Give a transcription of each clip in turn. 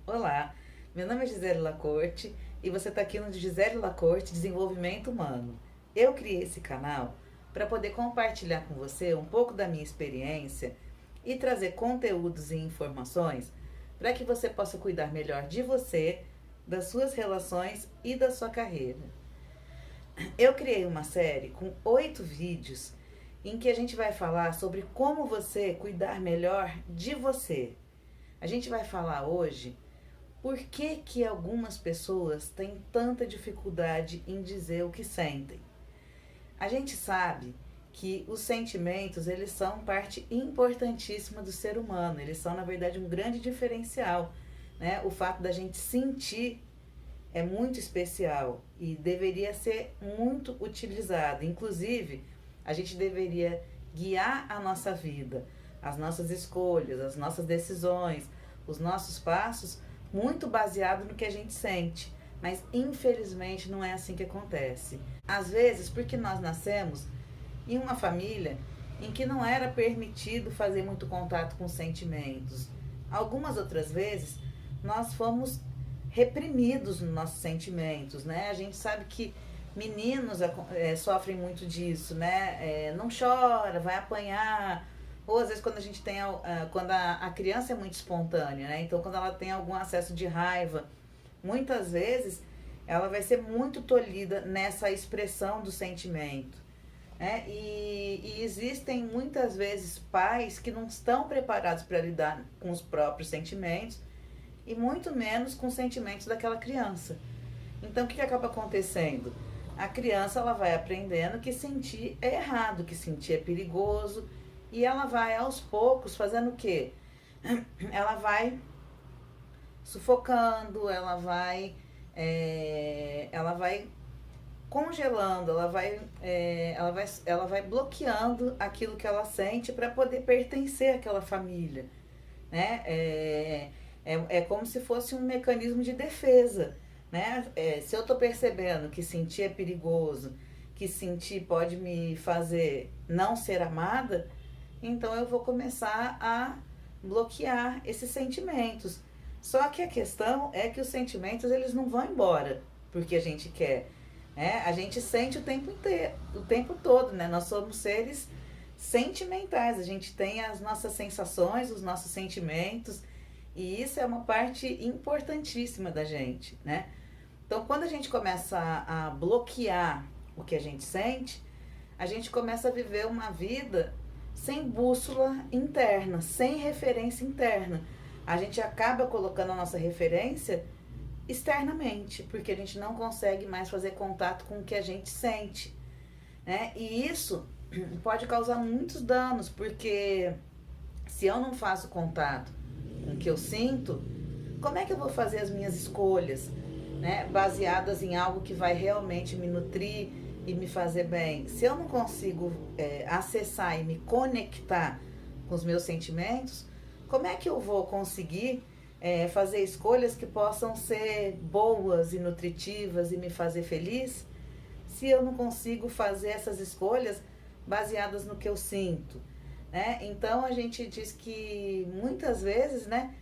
Olá, meu nome é Gisele Lacorte e você está aqui no Gisele Lacorte Desenvolvimento Humano. Eu criei esse canal para poder compartilhar com você um pouco da minha experiência e trazer conteúdos e informações para que você possa cuidar melhor de você, das suas relações e da sua carreira. Eu criei uma série com 8 vídeos em que a gente vai falar sobre como você cuidar melhor de você. A gente vai falar hoje por que que algumas pessoas têm tanta dificuldade em dizer o que sentem. A gente sabe que os sentimentos, eles são parte importantíssima do ser humano, eles são, na verdade, um grande diferencial, né? O fato da gente sentir é muito especial e deveria ser muito utilizado. Inclusive, a gente deveria guiar a nossa vida, as nossas escolhas, as nossas decisões, os nossos passos, muito baseado no que a gente sente. Mas infelizmente não é assim que acontece. Às vezes, porque nós nascemos em uma família em que não era permitido fazer muito contato com sentimentos. Algumas outras vezes, nós fomos reprimidos nos nossos sentimentos, né? A gente sabe que meninos sofrem muito disso, né? Não chora, vai apanhar. Ou às vezes quando a gente tem quando a criança é muito espontânea, né? Então quando ela tem algum acesso de raiva, muitas vezes ela vai ser muito tolhida nessa expressão do sentimento, né? E existem muitas vezes pais que não estão preparados para lidar com os próprios sentimentos e muito menos com os sentimentos daquela criança. Então o que acaba acontecendo? A criança ela vai aprendendo que sentir é errado, que sentir é perigoso, e ela vai aos poucos fazendo o quê? Ela vai sufocando, ela vai congelando, ela vai bloqueando aquilo que ela sente para poder pertencer àquela família, né? É como se fosse um mecanismo de defesa, né? Se eu estou percebendo que sentir é perigoso, que sentir pode me fazer não ser amada, então eu vou começar a bloquear esses sentimentos. Só que a questão é que os sentimentos eles não vão embora porque a gente quer, né? A gente sente o tempo inteiro, o tempo todo, né? Nós somos seres sentimentais, a gente tem as nossas sensações, os nossos sentimentos, e isso é uma parte importantíssima da gente, né? Então, quando a gente começa a bloquear o que a gente sente, a gente começa a viver uma vida sem bússola interna, sem referência interna. A gente acaba colocando a nossa referência externamente, porque a gente não consegue mais fazer contato com o que a gente sente, né? E isso pode causar muitos danos, porque se eu não faço contato com o que eu sinto, como é que eu vou fazer as minhas escolhas, né? Baseadas em algo que vai realmente me nutrir e me fazer bem. Se eu não consigo acessar e me conectar com os meus sentimentos, como é que eu vou conseguir fazer escolhas que possam ser boas e nutritivas e me fazer feliz, se eu não consigo fazer essas escolhas baseadas no que eu sinto, né? Então a gente diz que muitas vezes, né,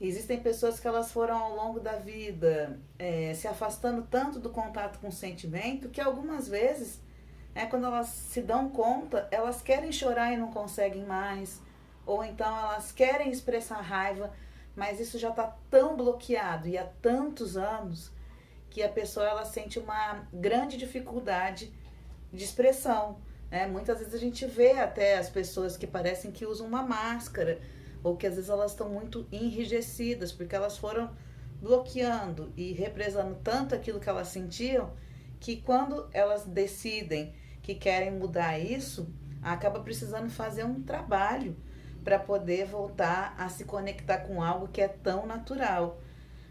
existem pessoas que elas foram ao longo da vida se afastando tanto do contato com o sentimento que algumas vezes, quando elas se dão conta, elas querem chorar e não conseguem mais, ou então elas querem expressar raiva, mas isso já está tão bloqueado e há tantos anos que a pessoa ela sente uma grande dificuldade de expressão, né? Muitas vezes a gente vê até as pessoas que parecem que usam uma máscara, ou que às vezes elas estão muito enrijecidas, porque elas foram bloqueando e represando tanto aquilo que elas sentiam, que quando elas decidem que querem mudar isso, acaba precisando fazer um trabalho para poder voltar a se conectar com algo que é tão natural,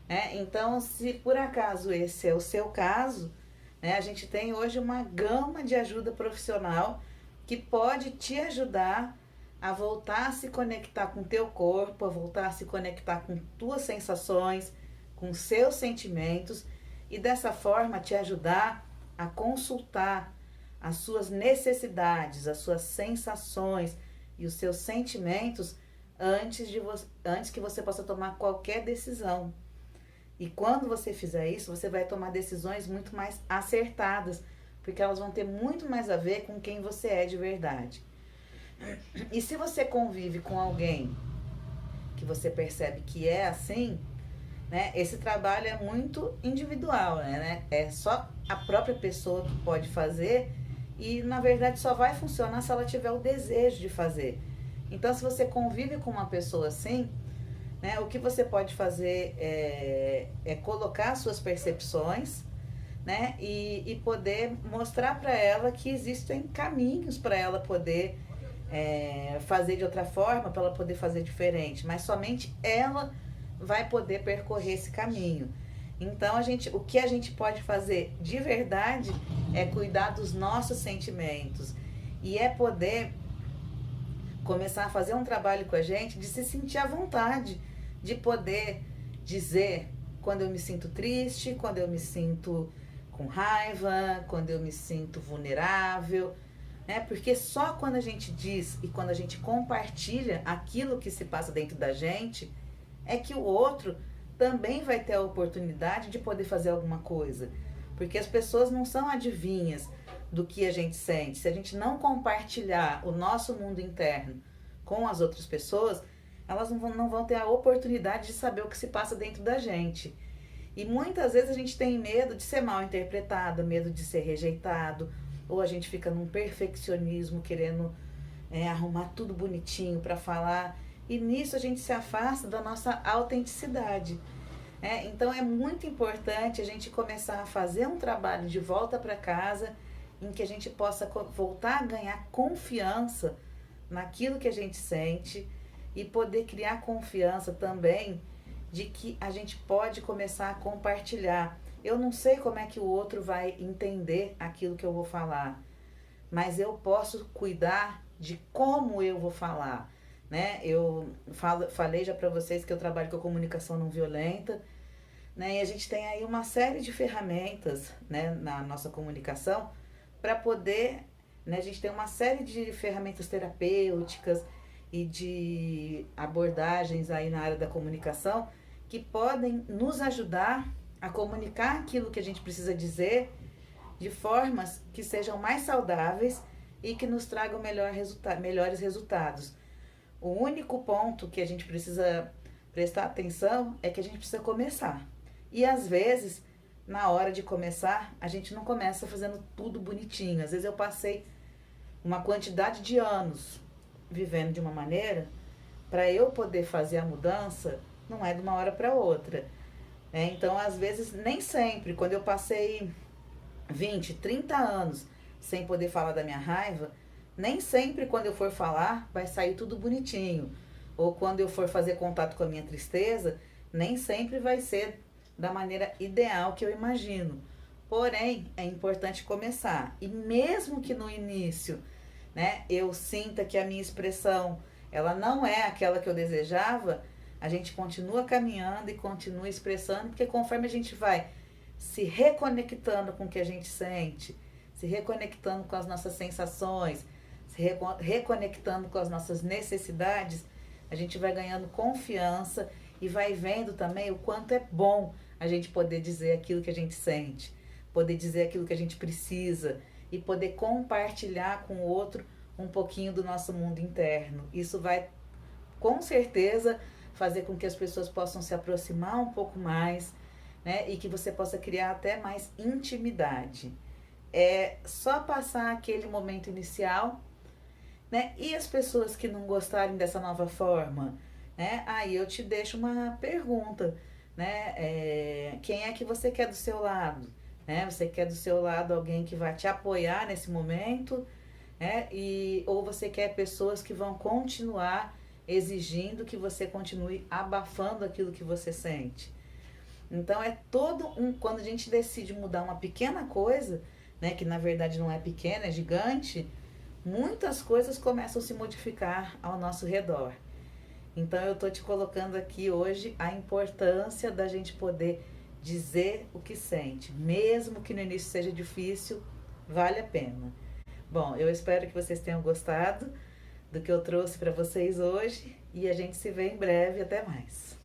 né? Então, se por acaso esse é o seu caso, né, a gente tem hoje uma gama de ajuda profissional que pode te ajudar a voltar a se conectar com o teu corpo, a voltar a se conectar com tuas sensações, com seus sentimentos, e dessa forma te ajudar a consultar as suas necessidades, as suas sensações e os seus sentimentos antes que você possa tomar qualquer decisão. E quando você fizer isso, você vai tomar decisões muito mais acertadas, porque elas vão ter muito mais a ver com quem você é de verdade. E se você convive com alguém que você percebe que é assim, né? Esse trabalho é muito individual, né? É só a própria pessoa que pode fazer e, na verdade, só vai funcionar se ela tiver o desejo de fazer. Então, se você convive com uma pessoa assim, né? O que você pode fazer é colocar suas percepções, né? E poder mostrar para ela que existem caminhos para ela poder fazer de outra forma, para ela poder fazer diferente, mas somente ela vai poder percorrer esse caminho. Então o que a gente pode fazer de verdade é cuidar dos nossos sentimentos e é poder começar a fazer um trabalho com a gente de se sentir à vontade, de poder dizer quando eu me sinto triste, quando eu me sinto com raiva, quando eu me sinto vulnerável, né? Porque só quando a gente diz e quando a gente compartilha aquilo que se passa dentro da gente, é que o outro também vai ter a oportunidade de poder fazer alguma coisa. Porque as pessoas não são adivinhas do que a gente sente. Se a gente não compartilhar o nosso mundo interno com as outras pessoas, elas não vão ter a oportunidade de saber o que se passa dentro da gente. E muitas vezes a gente tem medo de ser mal interpretado, medo de ser rejeitado, ou a gente fica num perfeccionismo querendo arrumar tudo bonitinho para falar. E nisso a gente se afasta da nossa autenticidade. Então é muito importante a gente começar a fazer um trabalho de volta para casa em que a gente possa voltar a ganhar confiança naquilo que a gente sente e poder criar confiança também de que a gente pode começar a compartilhar. Eu não sei como é que o outro vai entender aquilo que eu vou falar, mas eu posso cuidar de como eu vou falar, né? Eu falei já para vocês que eu trabalho com comunicação não violenta, né? E a gente tem aí uma série de ferramentas, né, na nossa comunicação para poder, né, a gente tem uma série de ferramentas terapêuticas e de abordagens aí na área da comunicação que podem nos ajudar a comunicar aquilo que a gente precisa dizer de formas que sejam mais saudáveis e que nos tragam melhores resultados. O único ponto que a gente precisa prestar atenção é que a gente precisa começar. E às vezes, na hora de começar, a gente não começa fazendo tudo bonitinho. Às vezes eu passei uma quantidade de anos vivendo de uma maneira, para eu poder fazer a mudança, não é de uma hora para outra. Então, às vezes, nem sempre, quando eu passei 20, 30 anos sem poder falar da minha raiva, nem sempre quando eu for falar vai sair tudo bonitinho. Ou quando eu for fazer contato com a minha tristeza, nem sempre vai ser da maneira ideal que eu imagino. Porém, é importante começar. E mesmo que no início, né, eu sinta que a minha expressão ela não é aquela que eu desejava, a gente continua caminhando e continua expressando, porque conforme a gente vai se reconectando com o que a gente sente, se reconectando com as nossas sensações, se reconectando com as nossas necessidades, a gente vai ganhando confiança e vai vendo também o quanto é bom a gente poder dizer aquilo que a gente sente, poder dizer aquilo que a gente precisa e poder compartilhar com o outro um pouquinho do nosso mundo interno. Isso vai, com certeza, fazer com que as pessoas possam se aproximar um pouco mais, né? E que você possa criar até mais intimidade. É só passar aquele momento inicial, né? E as pessoas que não gostarem dessa nova forma, né? Aí eu te deixo uma pergunta, né? Quem é que você quer do seu lado? Né? Você quer do seu lado alguém que vai te apoiar nesse momento, né? Ou você quer pessoas que vão continuar exigindo que você continue abafando aquilo que você sente? Então quando a gente decide mudar uma pequena coisa, né, que na verdade não é pequena, é gigante, muitas coisas começam a se modificar ao nosso redor. Então eu tô te colocando aqui hoje a importância da gente poder dizer o que sente, mesmo que no início seja difícil, vale a pena. Bom, eu espero que vocês tenham gostado do que eu trouxe para vocês hoje E a gente se vê em breve. Até mais.